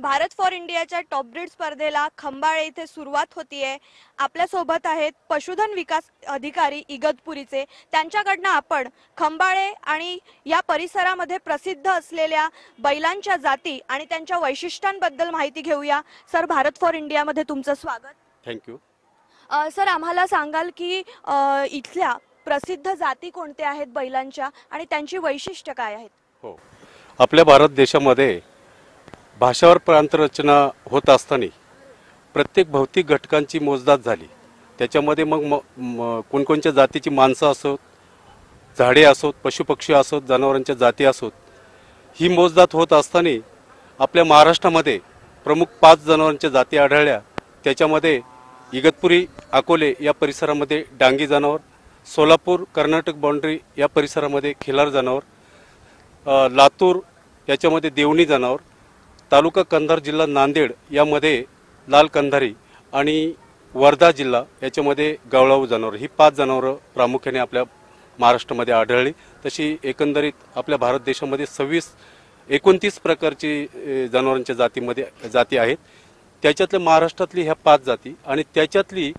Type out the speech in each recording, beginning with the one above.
Bharat for इंडियाच्या top breed स्पर्धेला खंबाळे इथे सुरुवात होतीये। आपल्या सोबत आहेत पशुधन विकास अधिकारी इगतपुरीचे। त्यांच्याकडनं आपण खंबाळे आणि या परिसरामध्ये प्रसिद्ध असलेल्या बैलांच्या जाती आणि त्यांच्या वैशिष्ट्यांबद्दल माहिती घेऊया। सर, भारत फॉर इंडियामध्ये तुमचं स्वागत। थँक्यू। सर, आम्हाला सांगाल की इथल्या प्रसिद्ध जाती कोणत्या आहेत बैलांच्या आणि त्यांची वैशिष्ट्य काय आहेत? हो, आपल्या भारत देशामध्ये भाषावर प्रांतरचना होत असताना प्रत्येक भौतिक घटकांची मोजदाद झाली। त्याच्यामध्ये मग कोणकोणत्या जातीची माणसं असोत, झाडे असोत, पशुपक्षी असोत, जनावरांच्या जाती असोत, ही मोजदाद होत असताना आपल्या महाराष्ट्रामध्ये प्रमुख 5 जनावरांच्या जाती आढळल्या। त्याच्यामध्ये इगतपुरी अकोले या परिसरामध्ये डांगी जनावर, सोलापूर कर्नाटक बाउंड्री या परिसरामध्ये खिलार जनावर, लातूर याच्यामध्ये देवणी जनावर, तालुका कंधार जिल्हा नांदेड यामध्ये लाल कंधारी आणि वर्धा जिल्हा याच्यामध्ये गवळाऊ जनावर, ही 5 जनावरं प्रामुख्याने आपल्या महाराष्ट्रामध्ये आढळली। तशी एकंदरीत आपल्या भारत देशामध्ये 29 प्रकारची जनावरांच्या जाती आहेत। त्याच्यातल्या महाराष्ट्रातली ह्या 5 जाती आणि त्याच्यातली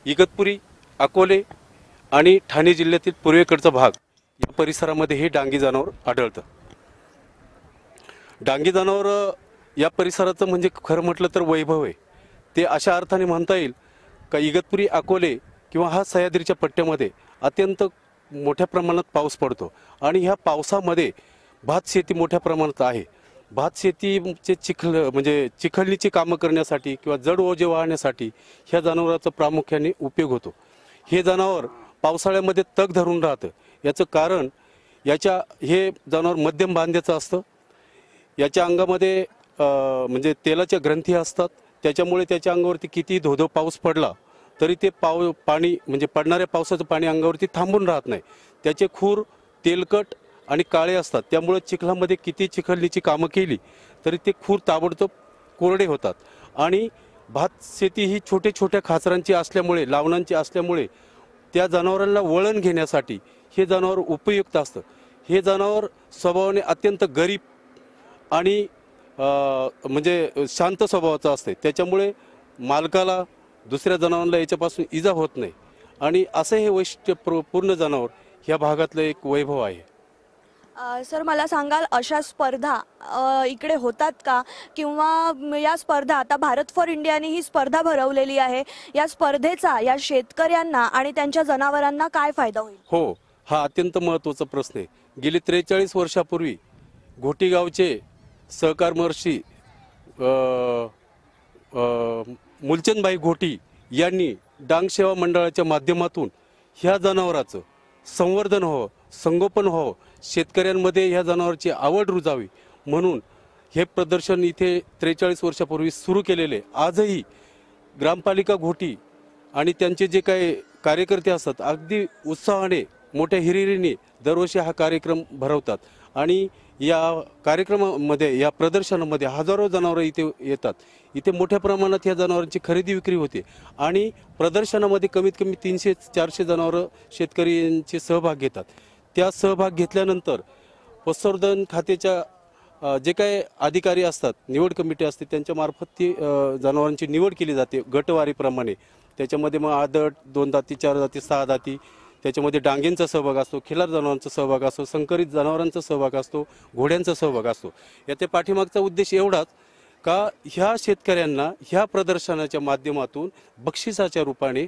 इगतपुरी अकोले आणि ठाणे जिल्ह्यातील पूर्वेकडचा भाग या परिसरामध्ये हे डांगी जनावर आढळतं। डांगी जनावर या परिसराचं म्हणजे खरं म्हटलं तर वैभव आहे। ते अशा अर्थाने म्हणता येईल का इगतपुरी अकोले किंवा हा सह्याद्रीच्या पट्ट्यामध्ये अत्यंत मोठ्या प्रमाणात पाऊस पडतो आणि ह्या पावसामध्ये भात शेती मोठ्या प्रमाणात आहे। भात शेतीचे चिखलणीची कामं करण्यासाठी किंवा जड ओझे वाहण्यासाठी ह्या जनावरांचा प्रामुख्याने उपयोग होतो। हे जनावर पावसाळ्यामध्ये तग धरून राहतं। याचं कारण हे जनावर मध्यम बांध्याचं असतं। याच्या अंगामध्ये म्हणजे तेलाच्या ग्रंथी असतात। त्याच्यामुळे त्याच्या अंगावरती किती धोधो पाऊस पडला तरी ते पाणी म्हणजे पडणाऱ्या पावसाचं पाणी अंगावरती थांबून राहत नाही। त्याचे खूर तेलकट आणि काळे असतात। त्यामुळे चिखलामध्ये किती चिखलणीची कामं केली तरी ते खूर ताबडतोब कोरडे होतात। आणि भात शेती ही छोटे छोट्या खाचरांची असल्यामुळे, लावणांची असल्यामुळे त्या जनावरांना वळण घेण्यासाठी हे जनावर उपयुक्त असतं। हे जनावर स्वभावाने अत्यंत गरीब आणि म्हणजे शांत स्वभावाचं असते। त्याच्यामुळे मालकाला, दुसऱ्या जनावरांना याच्यापासून इजा होत नाही आणि असं हे वैशिष्ट्यपूर्ण जनावर ह्या भागातलं एक वैभव आहे। सर, मला सांगाल अशा स्पर्धा इकडे होतात का, किंवा या स्पर्धा आता भारत फॉर इंडियाने ही स्पर्धा भरवलेली आहे, या स्पर्धेचा या शेतकऱ्यांना आणि त्यांच्या जनावरांना काय फायदा होईल? हो, हा अत्यंत महत्त्वाचा प्रश्न आहे। गेली 43 वर्षापूर्वी घोटीगावचे सहकारमहर्षी मूलचंदभाई घोटी यांनी डांग सेवा मंडळाच्या माध्यमातून ह्या जनावराचं संवर्धन व्हावं, संगोपन व्हावं, शेतकऱ्यांमध्ये ह्या जनावरांची आवड रुजावी म्हणून हे प्रदर्शन इथे 43 वर्षापूर्वी सुरू केलेले। आजही ग्रामपालिका घोटी आणि त्यांचे जे काही कार्यकर्ते असतात अगदी उत्साहाने, मोठ्या हिरिरीने दरवर्षी हा कार्यक्रम भरवतात आणि या कार्यक्रमामध्ये, या प्रदर्शनामध्ये हजारो जनावरं इथे येतात। इथे मोठ्या प्रमाणात या जनावरांची खरेदी विक्री होते आणि प्रदर्शनामध्ये कमीत कमी 300-400 जनावरं शेतकऱ्यांचे सहभाग घेतात। त्या सहभाग घेतल्यानंतर पशुसंवर्धन खात्याच्या जे काही अधिकारी असतात, निवड कमिटी असते, त्यांच्यामार्फत ती जनावरांची निवड केली जाते गटवारीप्रमाणे। त्याच्यामध्ये मग आदत, 2 दाती, 4 दाती, 6 दाती, त्याच्यामध्ये डांगींचा सहभाग असतो, खिलार जनावरांचा सहभाग असतो, संकरित जनावरांचा सहभाग असतो, घोड्यांचा सहभाग असतो। याच्या पाठीमागचा उद्देश एवढाच का ह्या शेतकऱ्यांना ह्या प्रदर्शनाच्या माध्यमातून बक्षिसाच्या रूपाने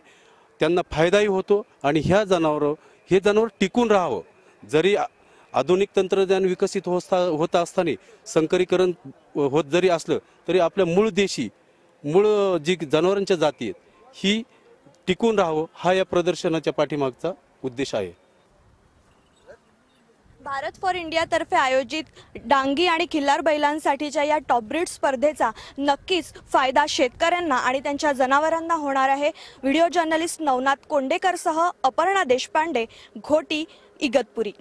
त्यांना फायदाही होतो आणि हे जनावर टिकून राहावं। जरी आधुनिक तंत्रज्ञान विकसित होत असताना संकरीकरण होत जरी असलं तरी आपल्या मूळ जी जनावरांच्या जाती आहेत ही टिकून राहावं, हा या प्रदर्शनाच्या पाठीमागचा उद्देश आहे। भारत फॉर इंडिया तर्फे आयोजित डांगी आणि खिल्लार बैलांसाठीच्या या टॉप ब्रीड स्पर्धेचा नक्कीच फायदा शेतकऱ्यांना आणि त्यांच्या जनावरांना होणार आहे। व्हिडिओ जर्नलिस्ट नवनाथ कोंडेकरसह अपर्णा देशपांडे, घोटी, इगतपुरी।